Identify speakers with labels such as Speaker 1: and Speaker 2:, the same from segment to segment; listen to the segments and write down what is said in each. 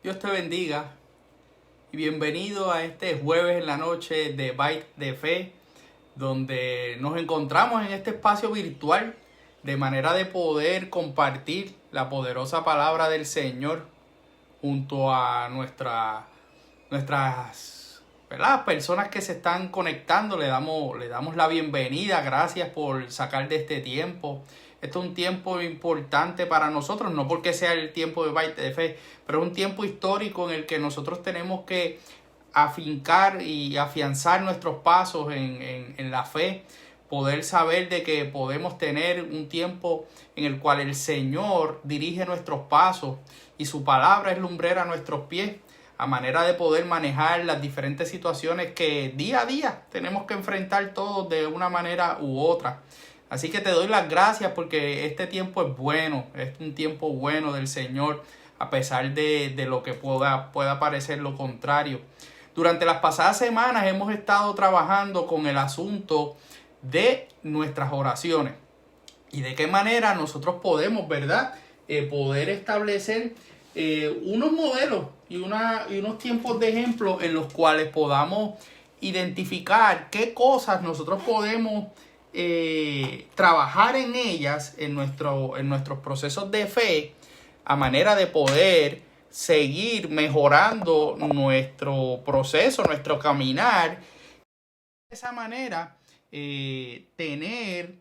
Speaker 1: Dios te bendiga y bienvenido a este jueves en la noche de Bite de Fe, donde nos encontramos en este espacio virtual de manera de poder compartir la poderosa palabra del Señor junto a nuestras personas que se están conectando. Le damos la bienvenida. Gracias por sacar de este tiempo. Esto es un tiempo importante para nosotros, no porque sea el tiempo de Bite de Fe, pero es un tiempo histórico en el que nosotros tenemos que afincar y afianzar nuestros pasos en la fe, poder saber de que podemos tener un tiempo en el cual el Señor dirige nuestros pasos y su palabra es lumbrera a nuestros pies, a manera de poder manejar las diferentes situaciones que día a día tenemos que enfrentar todos de una manera u otra. Así que te doy las gracias porque este tiempo es bueno, es un tiempo bueno del Señor, a pesar de lo que pueda parecer lo contrario. Durante las pasadas semanas hemos estado trabajando con el asunto de nuestras oraciones y de qué manera nosotros podemos, ¿verdad? Poder establecer unos modelos y unos tiempos de ejemplo en los cuales podamos identificar qué cosas nosotros podemos trabajar en ellas en nuestros procesos de fe, a manera de poder seguir mejorando nuestro proceso, nuestro caminar. De esa manera, tener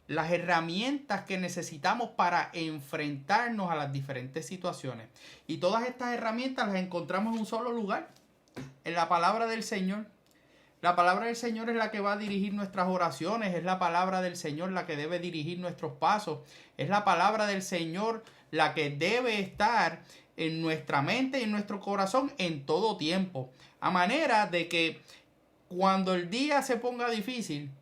Speaker 1: las herramientas que necesitamos para enfrentarnos a las diferentes situaciones. Y todas estas herramientas las encontramos en un solo lugar, en la palabra del Señor. La palabra del Señor es la que va a dirigir nuestras oraciones, es la palabra del Señor la que debe dirigir nuestros pasos, es la palabra del Señor la que debe estar en nuestra mente y en nuestro corazón en todo tiempo. A manera de que cuando el día se ponga difícil,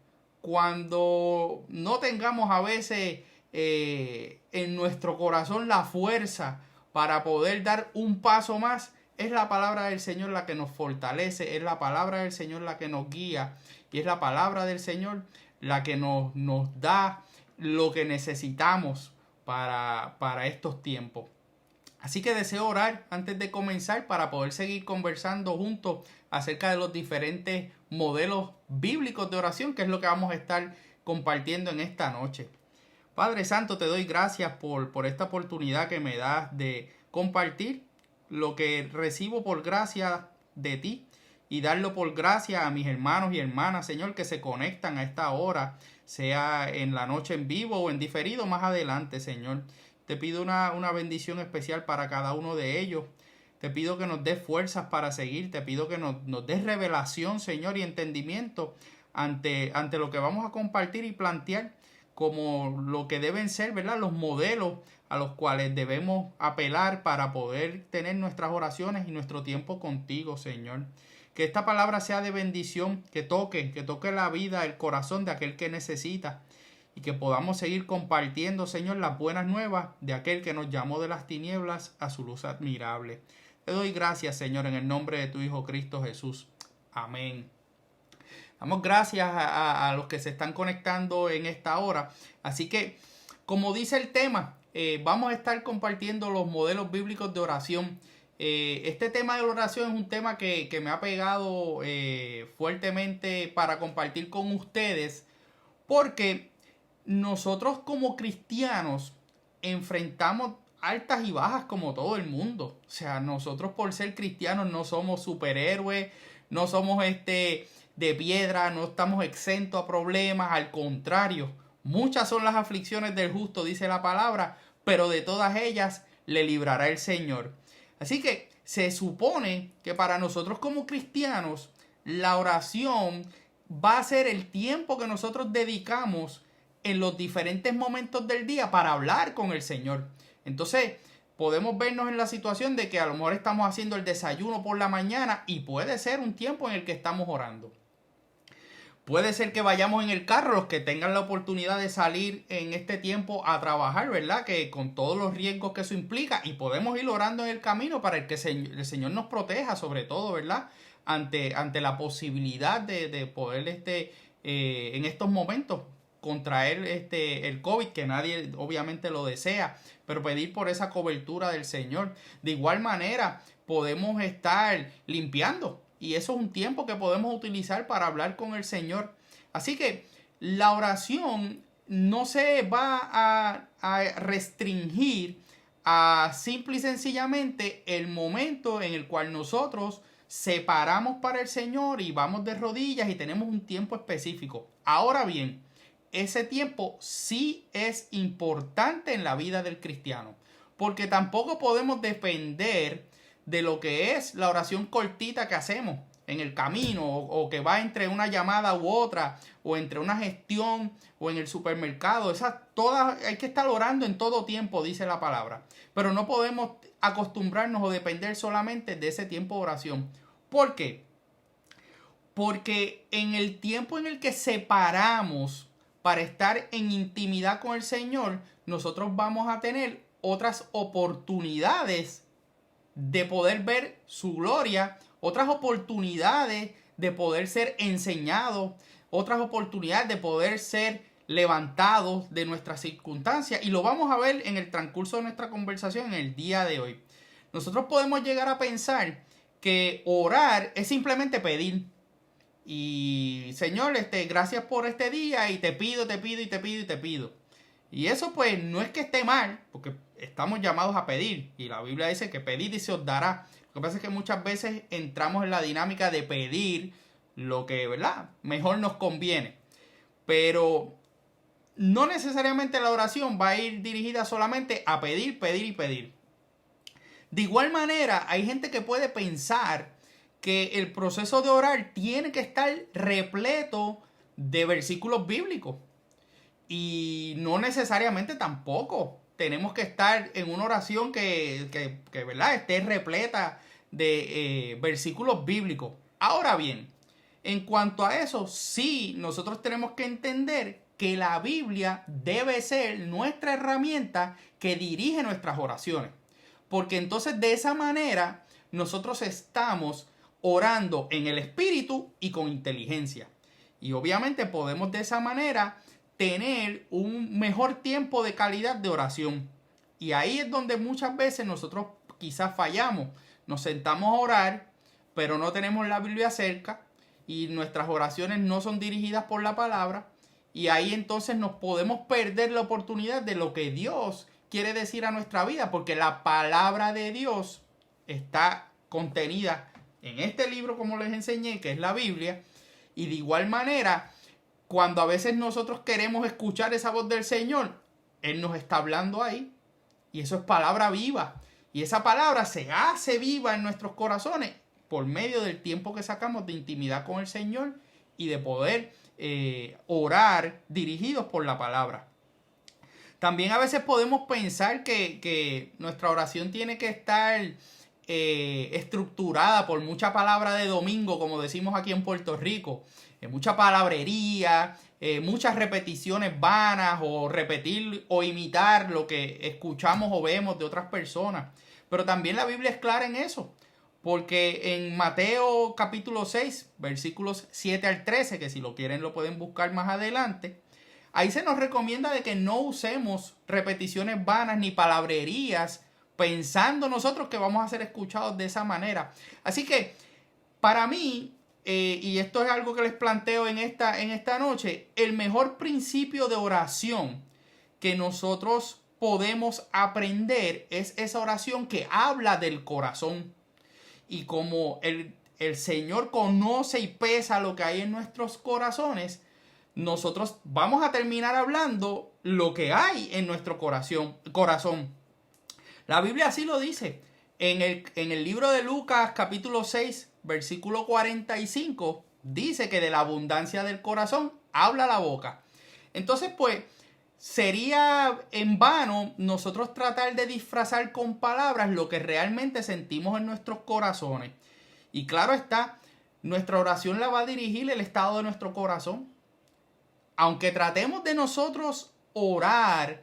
Speaker 1: cuando no tengamos a veces en nuestro corazón la fuerza para poder dar un paso más, es la palabra del Señor la que nos fortalece, es la palabra del Señor la que nos guía y es la palabra del Señor la que nos da lo que necesitamos para estos tiempos. Así que deseo orar antes de comenzar para poder seguir conversando juntos acerca de los diferentes modelos bíblicos de oración, que es lo que vamos a estar compartiendo en esta noche. Padre Santo, te doy gracias por esta oportunidad que me das de compartir lo que recibo por gracia de ti y darlo por gracia a mis hermanos y hermanas, Señor, que se conectan a esta hora, sea en la noche en vivo o en diferido más adelante, Señor. Te pido una bendición especial para cada uno de ellos. Te pido que nos des fuerzas para seguir. Te pido que nos des revelación, Señor, y entendimiento ante lo que vamos a compartir y plantear como lo que deben ser, ¿verdad?, los modelos a los cuales debemos apelar para poder tener nuestras oraciones y nuestro tiempo contigo, Señor. Que esta palabra sea de bendición, que toque la vida, el corazón de aquel que necesita y que podamos seguir compartiendo, Señor, las buenas nuevas de aquel que nos llamó de las tinieblas a su luz admirable. Te doy gracias, Señor, en el nombre de tu Hijo Cristo Jesús. Amén. Damos gracias a los que se están conectando en esta hora. Así que, como dice el tema, vamos a estar compartiendo los modelos bíblicos de oración. Este tema de la oración es un tema que me ha pegado fuertemente para compartir con ustedes, porque nosotros como cristianos enfrentamos altas y bajas como todo el mundo. O sea, nosotros por ser cristianos no somos superhéroes, no somos de piedra, no estamos exentos a problemas, al contrario, muchas son las aflicciones del justo, dice la palabra, pero de todas ellas le librará el Señor. Así que se supone que para nosotros como cristianos, la oración va a ser el tiempo que nosotros dedicamos en los diferentes momentos del día para hablar con el Señor. Entonces, podemos vernos en la situación de que a lo mejor estamos haciendo el desayuno por la mañana y puede ser un tiempo en el que estamos orando. Puede ser que vayamos en el carro, los que tengan la oportunidad de salir en este tiempo a trabajar, ¿verdad? Que con todos los riesgos que eso implica, y podemos ir orando en el camino para que el Señor nos proteja, sobre todo, ¿verdad? Ante la posibilidad de poder en estos momentos contraer el COVID, que nadie obviamente lo desea, pero pedir por esa cobertura del Señor. De igual manera, podemos estar limpiando, y eso es un tiempo que podemos utilizar para hablar con el Señor. Así que la oración no se va a restringir a simple y sencillamente el momento en el cual nosotros separamos para el Señor y vamos de rodillas y tenemos un tiempo específico. Ahora bien, ese tiempo sí es importante en la vida del cristiano, porque tampoco podemos depender de lo que es la oración cortita que hacemos en el camino, o que va entre una llamada u otra, o entre una gestión, o en el supermercado. Todas hay que estar orando en todo tiempo, dice la palabra. Pero no podemos acostumbrarnos o depender solamente de ese tiempo de oración. ¿Por qué? Porque en el tiempo en el que separamos para estar en intimidad con el Señor, nosotros vamos a tener otras oportunidades de poder ver su gloria, otras oportunidades de poder ser enseñados, otras oportunidades de poder ser levantados de nuestras circunstancias, y lo vamos a ver en el transcurso de nuestra conversación en el día de hoy. Nosotros podemos llegar a pensar que orar es simplemente pedir. Y Señor, gracias por este día, y te pido. Y eso pues no es que esté mal, porque estamos llamados a pedir, y la Biblia dice que pedid y se os dará. Lo que pasa es que muchas veces entramos en la dinámica de pedir lo que, ¿verdad?, mejor nos conviene. Pero no necesariamente la oración va a ir dirigida solamente a pedir. De igual manera, hay gente que puede pensar que el proceso de orar tiene que estar repleto de versículos bíblicos. Y no necesariamente tampoco tenemos que estar en una oración que ¿verdad?, esté repleta de versículos bíblicos. Ahora bien, en cuanto a eso, sí, nosotros tenemos que entender que la Biblia debe ser nuestra herramienta que dirige nuestras oraciones. Porque entonces de esa manera nosotros estamos orando en el Espíritu y con inteligencia. Y obviamente podemos de esa manera tener un mejor tiempo de calidad de oración. Y ahí es donde muchas veces nosotros quizás fallamos. Nos sentamos a orar, pero no tenemos la Biblia cerca, y nuestras oraciones no son dirigidas por la palabra. Y ahí entonces nos podemos perder la oportunidad de lo que Dios quiere decir a nuestra vida, porque la palabra de Dios está contenida en este libro, como les enseñé, que es la Biblia. Y de igual manera, cuando a veces nosotros queremos escuchar esa voz del Señor, Él nos está hablando ahí. Y eso es palabra viva. Y esa palabra se hace viva en nuestros corazones por medio del tiempo que sacamos de intimidad con el Señor y de poder orar dirigidos por la palabra. También a veces podemos pensar que nuestra oración tiene que estar estructurada por mucha palabra de domingo, como decimos aquí en Puerto Rico, mucha palabrería, muchas repeticiones vanas, o repetir o imitar lo que escuchamos o vemos de otras personas. Pero también la Biblia es clara en eso, porque en Mateo capítulo 6, versículos 7 al 13, que si lo quieren lo pueden buscar más adelante, ahí se nos recomienda de que no usemos repeticiones vanas ni palabrerías, pensando nosotros que vamos a ser escuchados de esa manera. Así que para mí, y esto es algo que les planteo en esta noche, el mejor principio de oración que nosotros podemos aprender es esa oración que habla del corazón. Y como el Señor conoce y pesa lo que hay en nuestros corazones, nosotros vamos a terminar hablando lo que hay en nuestro corazón. La Biblia así lo dice. En el libro de Lucas capítulo 6, versículo 45, dice que de la abundancia del corazón habla la boca. Entonces, pues, sería en vano nosotros tratar de disfrazar con palabras lo que realmente sentimos en nuestros corazones. Y claro está, nuestra oración la va a dirigir el estado de nuestro corazón. Aunque tratemos de nosotros orar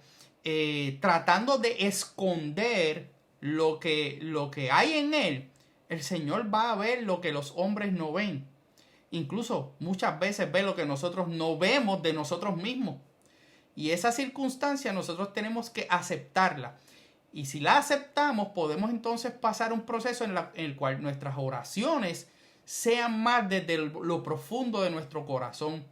Speaker 1: tratando de esconder lo que hay en él, el Señor va a ver lo que los hombres no ven. Incluso muchas veces ve lo que nosotros no vemos de nosotros mismos. Y esa circunstancia nosotros tenemos que aceptarla. Y si la aceptamos, podemos entonces pasar un proceso en el cual nuestras oraciones sean más desde lo profundo de nuestro corazón.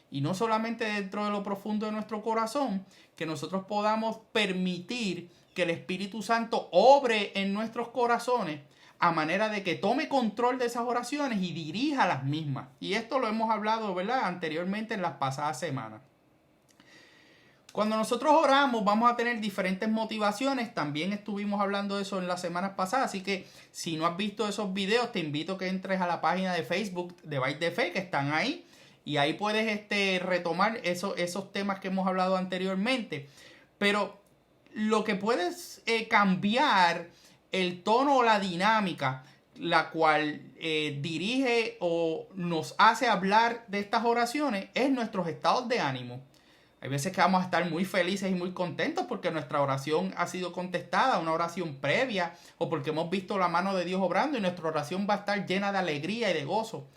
Speaker 1: Y no solamente dentro de lo profundo de nuestro corazón, que nosotros podamos permitir que el Espíritu Santo obre en nuestros corazones a manera de que tome control de esas oraciones y dirija las mismas. Y esto lo hemos hablado, ¿verdad?, anteriormente en las pasadas semanas. Cuando nosotros oramos vamos a tener diferentes motivaciones. También estuvimos hablando de eso en las semanas pasadas. Así que si no has visto esos videos, te invito a que entres a la página de Facebook de Bytes de Fe, que están ahí. Y ahí puedes retomar esos temas que hemos hablado anteriormente. Pero lo que puedes cambiar el tono o la dinámica, la cual dirige o nos hace hablar de estas oraciones, es nuestros estados de ánimo. Hay veces que vamos a estar muy felices y muy contentos porque nuestra oración ha sido contestada, una oración previa, o porque hemos visto la mano de Dios obrando y nuestra oración va a estar llena de alegría y de gozo.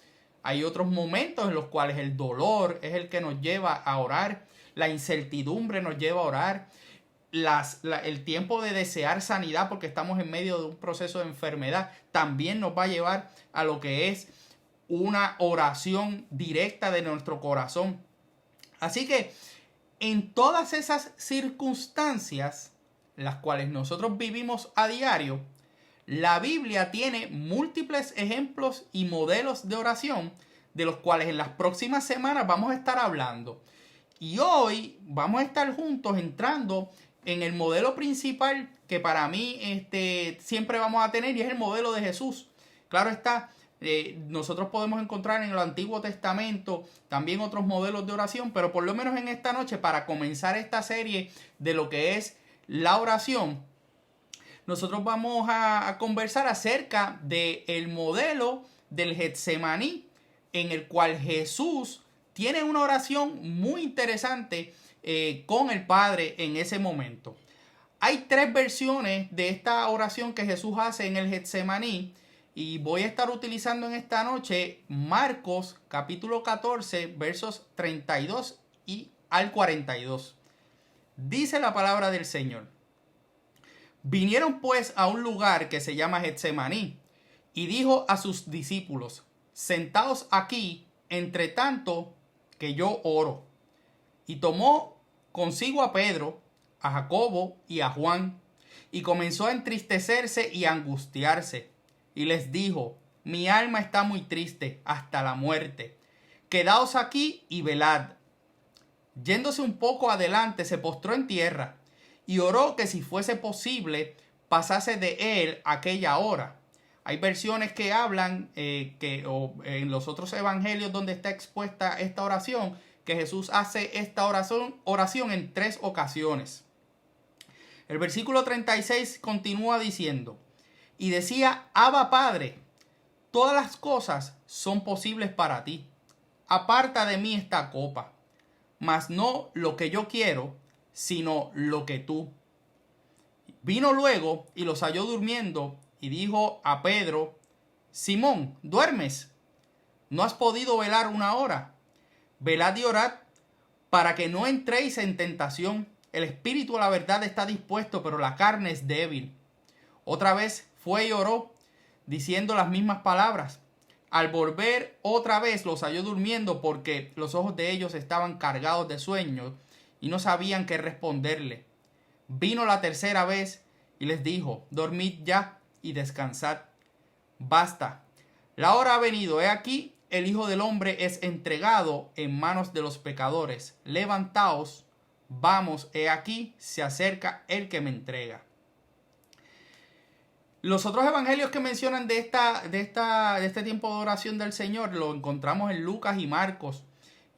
Speaker 1: Hay otros momentos en los cuales el dolor es el que nos lleva a orar, la incertidumbre nos lleva a orar, el tiempo de desear sanidad porque estamos en medio de un proceso de enfermedad también nos va a llevar a lo que es una oración directa de nuestro corazón. Así que en todas esas circunstancias, las cuales nosotros vivimos a diario, la Biblia tiene múltiples ejemplos y modelos de oración de los cuales en las próximas semanas vamos a estar hablando. Y hoy vamos a estar juntos entrando en el modelo principal que para mí siempre vamos a tener, y es el modelo de Jesús. Claro está, nosotros podemos encontrar en el Antiguo Testamento también otros modelos de oración, pero por lo menos en esta noche, para comenzar esta serie de lo que es la oración, nosotros vamos a conversar acerca del modelo del Getsemaní, en el cual Jesús tiene una oración muy interesante con el Padre en ese momento. Hay 3 versiones de esta oración que Jesús hace en el Getsemaní. Y voy a estar utilizando en esta noche Marcos capítulo 14 versos 32 y al 42. Dice la palabra del Señor. Vinieron pues a un lugar que se llama Getsemaní y dijo a sus discípulos: sentaos aquí, entre tanto que yo oro. Y tomó consigo a Pedro, a Jacobo y a Juan, y comenzó a entristecerse y a angustiarse. Y les dijo: mi alma está muy triste hasta la muerte. Quedaos aquí y velad. Yéndose un poco adelante, se postró en tierra y oró que si fuese posible pasase de él aquella hora. Hay versiones que hablan en los otros evangelios donde está expuesta esta oración, que Jesús hace esta oración en 3 ocasiones. El versículo 36 continúa diciendo: y decía: Abba Padre, todas las cosas son posibles para ti. Aparta de mí esta copa, mas no lo que yo quiero, sino lo que tú. Vino luego y los halló durmiendo y dijo a Pedro: Simón, ¿duermes? ¿No has podido velar una hora? Velad y orad para que no entréis en tentación. El espíritu a la verdad está dispuesto, pero la carne es débil. Otra vez fue y oró, diciendo las mismas palabras. Al volver otra vez los halló durmiendo, porque los ojos de ellos estaban cargados de sueño y no sabían qué responderle. Vino la tercera vez y les dijo: dormid ya y descansad. Basta, la hora ha venido, he aquí, el Hijo del Hombre es entregado en manos de los pecadores. Levantaos, vamos, he aquí, se acerca el que me entrega. Los otros evangelios que mencionan de este tiempo de oración del Señor lo encontramos en Lucas y Marcos.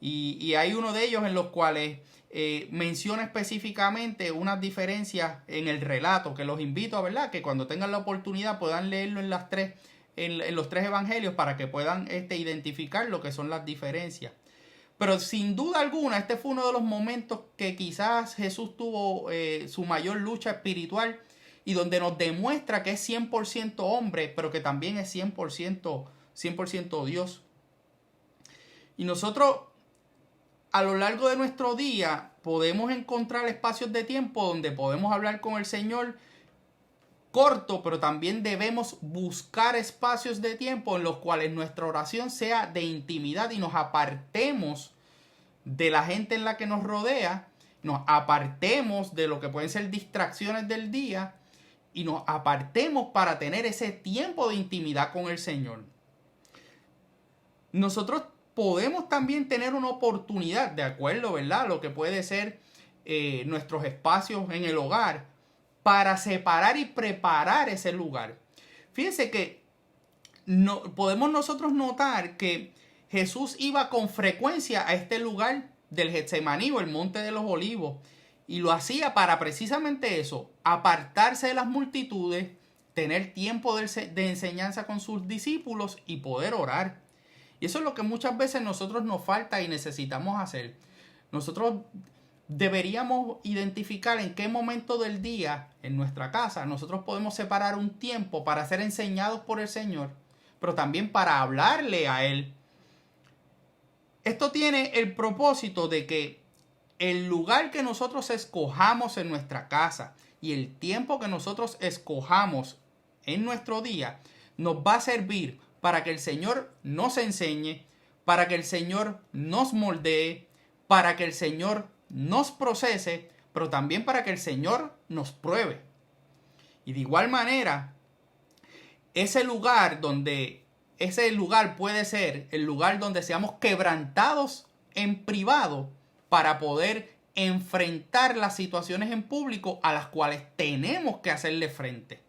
Speaker 1: Y hay uno de ellos en los cuales menciona específicamente unas diferencias en el relato, que los invito a, ¿verdad?, que cuando tengan la oportunidad puedan leerlo en los 3 evangelios para que puedan identificar lo que son las diferencias. Pero sin duda alguna, este fue uno de los momentos que quizás Jesús tuvo su mayor lucha espiritual, y donde nos demuestra que es 100% hombre, pero que también es 100% Dios. Y nosotros, a lo largo de nuestro día, podemos encontrar espacios de tiempo donde podemos hablar con el Señor corto, pero también debemos buscar espacios de tiempo en los cuales nuestra oración sea de intimidad y nos apartemos de la gente en la que nos rodea, nos apartemos de lo que pueden ser distracciones del día y nos apartemos para tener ese tiempo de intimidad con el Señor. Nosotros podemos también tener una oportunidad, de acuerdo, ¿verdad?, lo que puede ser nuestros espacios en el hogar, para separar y preparar ese lugar. Fíjense que podemos nosotros notar que Jesús iba con frecuencia a este lugar del Getsemaní o el Monte de los Olivos, y lo hacía para precisamente eso, apartarse de las multitudes, tener tiempo de enseñanza con sus discípulos y poder orar. Y eso es lo que muchas veces nosotros nos falta y necesitamos hacer. Nosotros deberíamos identificar en qué momento del día en nuestra casa nosotros podemos separar un tiempo para ser enseñados por el Señor, pero también para hablarle a Él. Esto tiene el propósito de que el lugar que nosotros escojamos en nuestra casa y el tiempo que nosotros escojamos en nuestro día nos va a servir para que el Señor nos enseñe, para que el Señor nos moldee, para que el Señor nos procese, pero también para que el Señor nos pruebe. Y de igual manera, ese lugar puede ser el lugar donde seamos quebrantados en privado para poder enfrentar las situaciones en público a las cuales tenemos que hacerle frente.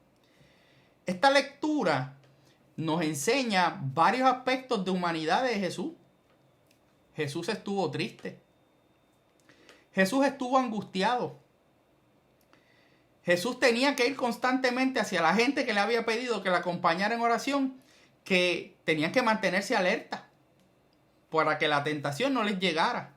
Speaker 1: Esta lectura nos enseña varios aspectos de humanidad de Jesús. Jesús estuvo triste. Jesús estuvo angustiado. Jesús tenía que ir constantemente hacia la gente que le había pedido que le acompañara en oración, que tenían que mantenerse alerta para que la tentación no les llegara.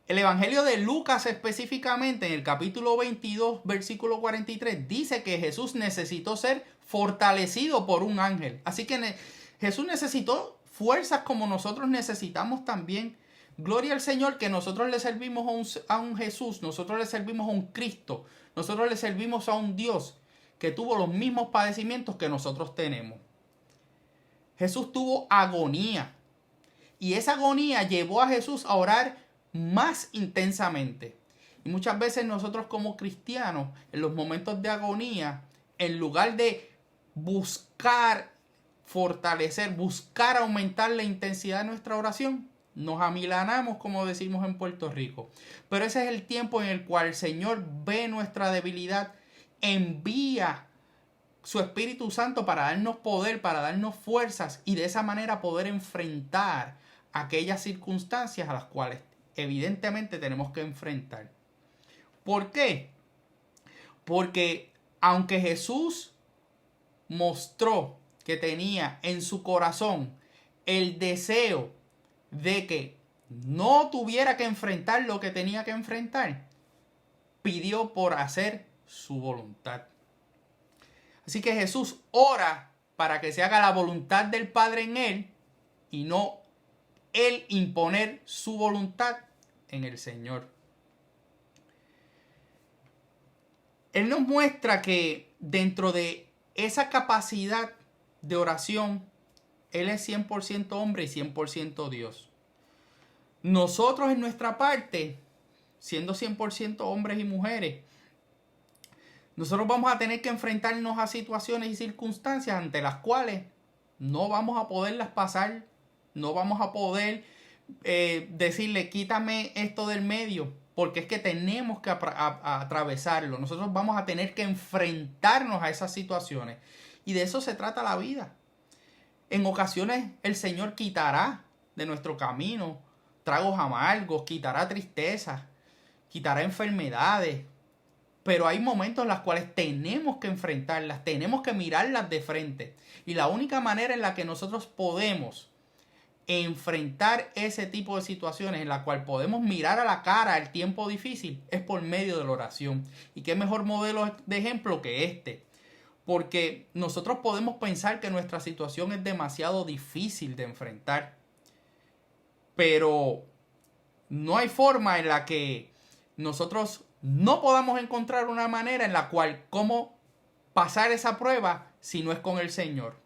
Speaker 1: El Evangelio de Lucas específicamente en el capítulo 22, versículo 43, dice que Jesús necesitó ser fortalecido por un ángel. Así que Jesús necesitó fuerzas como nosotros necesitamos también. Gloria al Señor que nosotros le servimos a un Jesús, nosotros le servimos a un Cristo, nosotros le servimos a un Dios que tuvo los mismos padecimientos que nosotros tenemos. Jesús tuvo agonía y esa agonía llevó a Jesús a orar más intensamente. Y muchas veces nosotros como cristianos, en los momentos de agonía, en lugar de buscar fortalecer, buscar aumentar la intensidad de nuestra oración, nos amilanamos, como decimos en Puerto Rico. Pero ese es el tiempo en el cual el Señor ve nuestra debilidad, envía su Espíritu Santo para darnos poder, para darnos fuerzas y de esa manera poder enfrentar aquellas circunstancias a las cuales evidentemente tenemos que enfrentar. ¿Por qué? Porque aunque Jesús mostró que tenía en su corazón el deseo de que no tuviera que enfrentar lo que tenía que enfrentar, pidió por hacer su voluntad. Así que Jesús ora para que se haga la voluntad del Padre en él y no él imponer su voluntad en el Señor. Él nos muestra que dentro de esa capacidad de oración, Él es 100% hombre y 100% Dios. Nosotros en nuestra parte, siendo 100% hombres y mujeres, nosotros vamos a tener que enfrentarnos a situaciones y circunstancias ante las cuales no vamos a poderlas pasar, no vamos a poder decirle quítame esto del medio, porque es que tenemos que atravesarlo. Nosotros vamos a tener que enfrentarnos a esas situaciones y de eso se trata la vida. En ocasiones el Señor quitará de nuestro camino tragos amargos, quitará tristezas, quitará enfermedades, pero hay momentos en los cuales tenemos que enfrentarlas, tenemos que mirarlas de frente. Y la única manera en la que nosotros podemos enfrentar ese tipo de situaciones en la cual podemos mirar a la cara el tiempo difícil es por medio de la oración. Y qué mejor modelo de ejemplo que este. Porque nosotros podemos pensar que nuestra situación es demasiado difícil de enfrentar. Pero No hay forma en la que nosotros no podamos encontrar una manera en la cual cómo pasar esa prueba si no es con el Señor.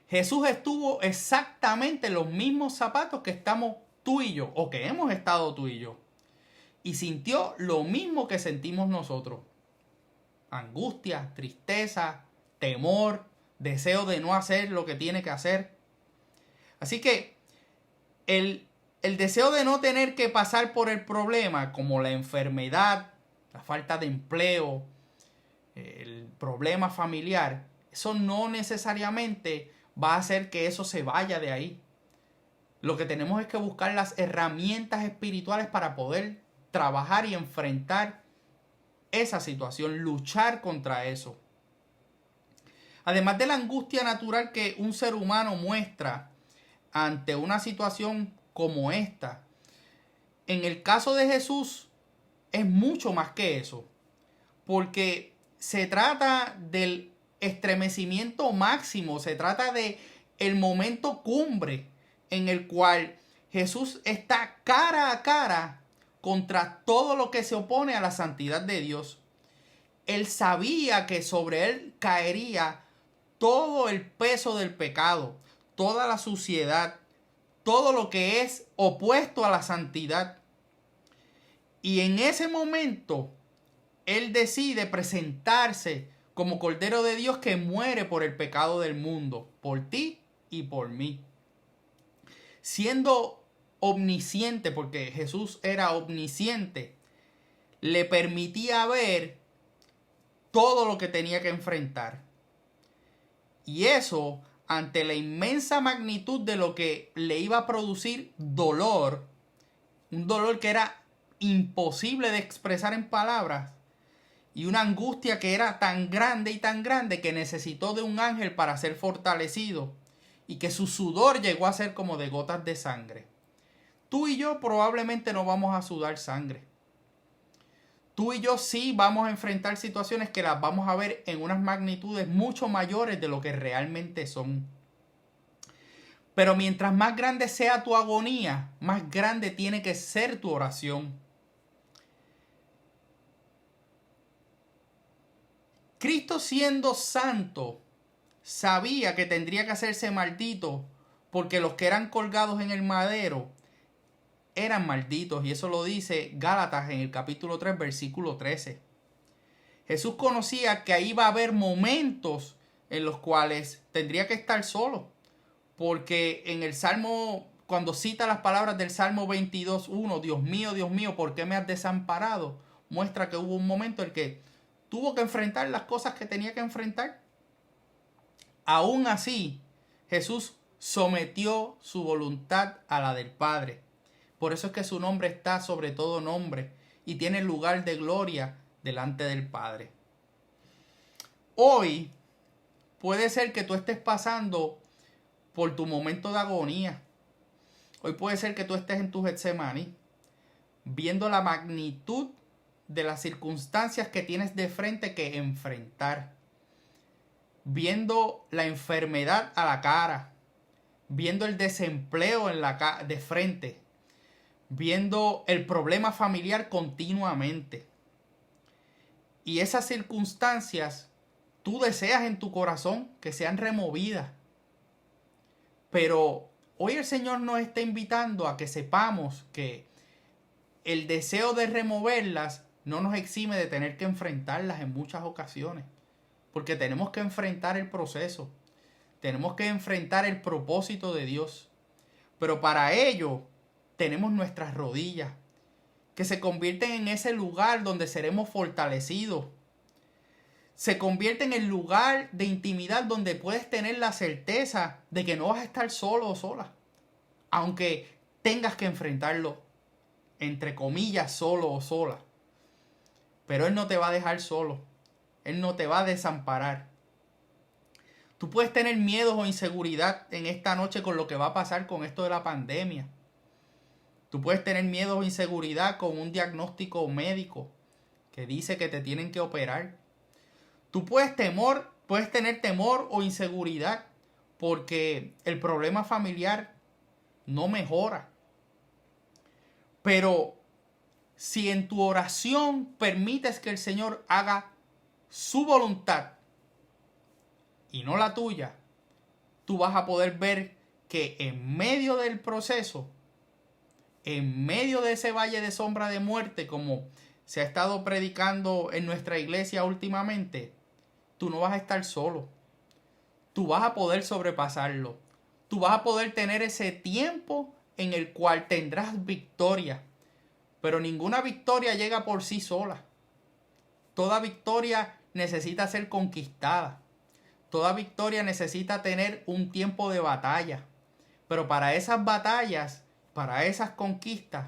Speaker 1: Jesús estuvo exactamente en los mismos zapatos que estamos tú y yo, o que hemos estado tú y yo. Y sintió lo mismo que sentimos nosotros. Angustia, tristeza, temor, deseo de no hacer lo que tiene que hacer. Así que el deseo de no tener que pasar por el problema, como la enfermedad, la falta de empleo, el problema familiar, eso no necesariamente va a hacer que eso se vaya de ahí. Lo que tenemos es que buscar las herramientas espirituales para poder trabajar y enfrentar esa situación, luchar contra eso. Además de la angustia natural que un ser humano muestra ante una situación como esta, en el caso de Jesús es mucho más que eso, porque se trata del estremecimiento máximo, se trata de el momento cumbre en el cual Jesús está cara a cara contra todo lo que se opone a la santidad de Dios. Él sabía que sobre él caería todo el peso del pecado, toda la suciedad, todo lo que es opuesto a la santidad. Y en ese momento, él decide presentarse como Cordero de Dios que muere por el pecado del mundo, por ti y por mí. Siendo omnisciente, porque Jesús era omnisciente, le permitía ver todo lo que tenía que enfrentar. Y eso, ante la inmensa magnitud de lo que le iba a producir dolor, un dolor que era imposible de expresar en palabras, y una angustia que era tan grande que necesitó de un ángel para ser fortalecido, y que su sudor llegó a ser como de gotas de sangre. Tú y yo probablemente no vamos a sudar sangre. Tú y yo sí vamos a enfrentar situaciones que las vamos a ver en unas magnitudes mucho mayores de lo que realmente son. Pero mientras más grande sea tu agonía, más grande tiene que ser tu oración. Cristo, siendo santo, sabía que tendría que hacerse maldito porque los que eran colgados en el madero eran malditos, y eso lo dice Gálatas en el capítulo 3, versículo 13. Jesús conocía que ahí va a haber momentos en los cuales tendría que estar solo, porque en el Salmo, cuando cita las palabras del Salmo 22:1, Dios mío, ¿por qué me has desamparado?, muestra que hubo un momento en que tuvo que enfrentar las cosas que tenía que enfrentar. Aún así, Jesús sometió su voluntad a la del Padre. Por eso es que su nombre está sobre todo nombre y tiene lugar de gloria delante del Padre. Hoy puede ser que tú estés pasando por tu momento de agonía. Hoy puede ser que tú estés en tu Getsemaní, viendo la magnitud de las circunstancias que tienes de frente que enfrentar, viendo la enfermedad a la cara, viendo el desempleo de frente, viendo el problema familiar continuamente. Y esas circunstancias tú deseas en tu corazón que sean removidas. Pero hoy el Señor nos está invitando a que sepamos que el deseo de removerlas no nos exime de tener que enfrentarlas en muchas ocasiones. Porque tenemos que enfrentar el proceso. Tenemos que enfrentar el propósito de Dios. Pero para ello tenemos nuestras rodillas, que se convierten en ese lugar donde seremos fortalecidos. Se convierte en el lugar de intimidad donde puedes tener la certeza de que no vas a estar solo o sola, aunque tengas que enfrentarlo, entre comillas, solo o sola. Pero Él no te va a dejar solo. Él no te va a desamparar. Tú puedes tener miedos o inseguridad en esta noche con lo que va a pasar con esto de la pandemia. Tú puedes tener miedo o inseguridad con un diagnóstico médico que dice que te tienen que operar. Tú puedes tener temor o inseguridad porque el problema familiar no mejora. Pero si en tu oración permites que el Señor haga su voluntad y no la tuya, tú vas a poder ver que en medio del proceso, en medio de ese valle de sombra de muerte, como se ha estado predicando en nuestra iglesia últimamente, tú no vas a estar solo. Tú vas a poder sobrepasarlo. Tú vas a poder tener ese tiempo en el cual tendrás victoria. Pero ninguna victoria llega por sí sola. Toda victoria necesita ser conquistada. Toda victoria necesita tener un tiempo de batalla. Pero para esas batallas, para esas conquistas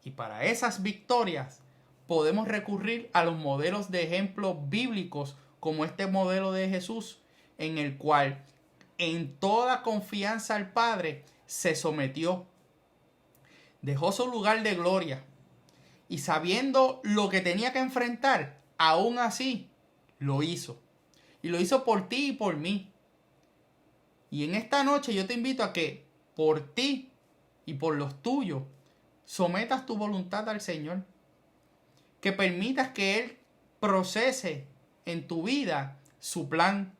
Speaker 1: y para esas victorias, podemos recurrir a los modelos de ejemplos bíblicos como este modelo de Jesús, en el cual en toda confianza al Padre se sometió. Dejó su lugar de gloria y sabiendo lo que tenía que enfrentar, aún así lo hizo. Y lo hizo por ti y por mí. Y en esta noche yo te invito a que por ti y por los tuyos sometas tu voluntad al Señor. Que permitas que Él procese en tu vida su plan.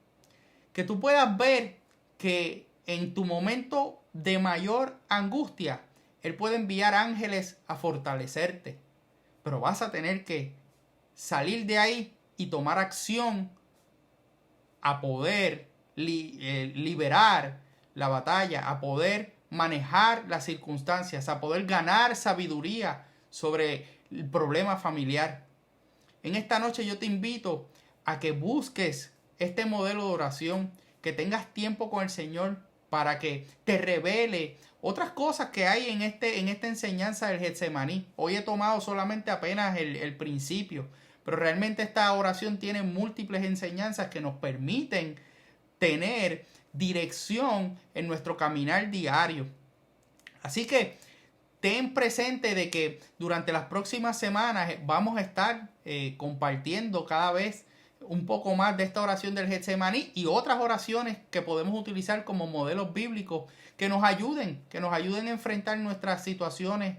Speaker 1: Que tú puedas ver que en tu momento de mayor angustia, Él puede enviar ángeles a fortalecerte. Pero vas a tener que salir de ahí y tomar acción a poder liberar la batalla, a poder manejar las circunstancias, a poder ganar sabiduría sobre el problema familiar. En esta noche yo te invito a que busques este modelo de oración, que tengas tiempo con el Señor para que te revele otras cosas que hay en esta enseñanza del Getsemaní. Hoy he tomado solamente apenas el principio, pero realmente esta oración tiene múltiples enseñanzas que nos permiten tener dirección en nuestro caminar diario. Así que ten presente de que durante las próximas semanas vamos a estar compartiendo cada vez un poco más de esta oración del Getsemaní y otras oraciones que podemos utilizar como modelos bíblicos que nos ayuden a enfrentar nuestras situaciones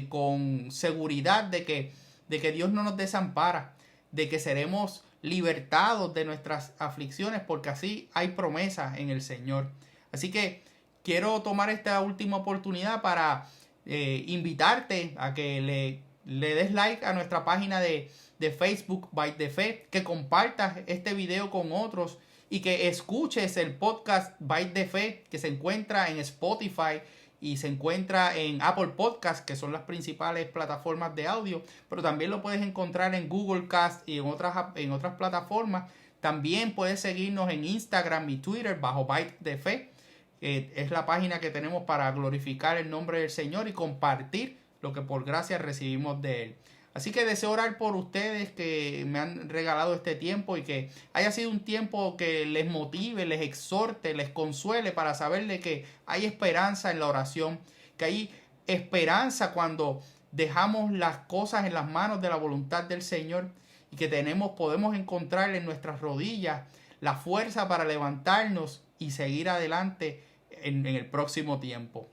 Speaker 1: con seguridad de que Dios no nos desampara, de que seremos libertados de nuestras aflicciones, porque así hay promesas en el Señor. Así que quiero tomar esta última oportunidad para invitarte a que le des like a nuestra página de Facebook By the Fe, que compartas este video con otros y que escuches el podcast By the Fe, que se encuentra en Spotify y se encuentra en Apple Podcast, que son las principales plataformas de audio, pero también lo puedes encontrar en Google Cast y en otras plataformas. También puedes seguirnos en Instagram y Twitter bajo By the Fe. Es la página que tenemos para glorificar el nombre del Señor y compartir lo que por gracia recibimos de Él. Así que deseo orar por ustedes que me han regalado este tiempo y que haya sido un tiempo que les motive, les exhorte, les consuele para saber de que hay esperanza en la oración, que hay esperanza cuando dejamos las cosas en las manos de la voluntad del Señor y que podemos encontrar en nuestras rodillas la fuerza para levantarnos y seguir adelante en el próximo tiempo.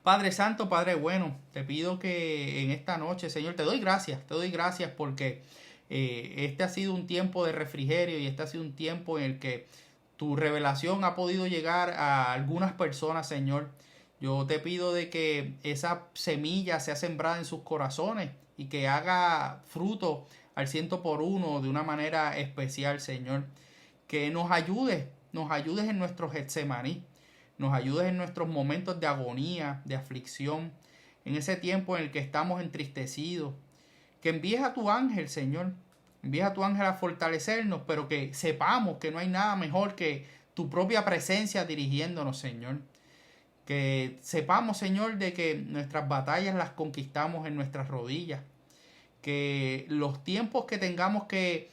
Speaker 1: Padre Santo, Padre bueno, te pido que en esta noche, Señor, te doy gracias porque este ha sido un tiempo de refrigerio y este ha sido un tiempo en el que tu revelación ha podido llegar a algunas personas, Señor. Yo te pido de que esa semilla sea sembrada en sus corazones y que haga fruto al 100% de una manera especial, Señor. Que nos ayudes en nuestro Getsemaní. Nos ayudes en nuestros momentos de agonía, de aflicción, en ese tiempo en el que estamos entristecidos. Que envíes a tu ángel, Señor. Envíes a tu ángel a fortalecernos, pero que sepamos que no hay nada mejor que tu propia presencia dirigiéndonos, Señor. Que sepamos, Señor, de que nuestras batallas las conquistamos en nuestras rodillas. Que los tiempos que tengamos que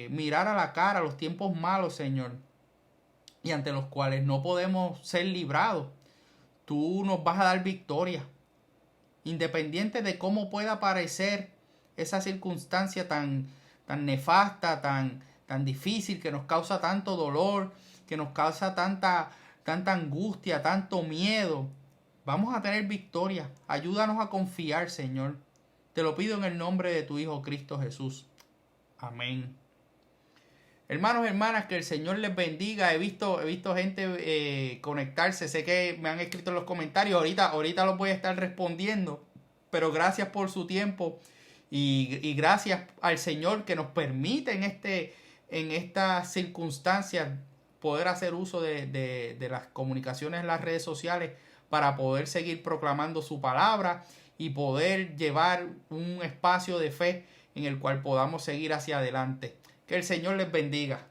Speaker 1: mirar a la cara, los tiempos malos, Señor, y ante los cuales no podemos ser librados, tú nos vas a dar victoria. Independiente de cómo pueda parecer esa circunstancia tan nefasta, tan difícil, que nos causa tanto dolor, que nos causa tanta angustia, tanto miedo, Vamos a tener victoria. Ayúdanos a confiar, Señor. Te lo pido en el nombre de tu Hijo Cristo Jesús. Amén. Hermanos, hermanas, que el Señor les bendiga. He visto gente conectarse. Sé que me han escrito en los comentarios. Ahorita los voy a estar respondiendo. Pero gracias por su tiempo. Y gracias al Señor que nos permite en estas circunstancias poder hacer uso de las comunicaciones en las redes sociales para poder seguir proclamando su palabra y poder llevar un espacio de fe en el cual podamos seguir hacia adelante. Que el Señor les bendiga.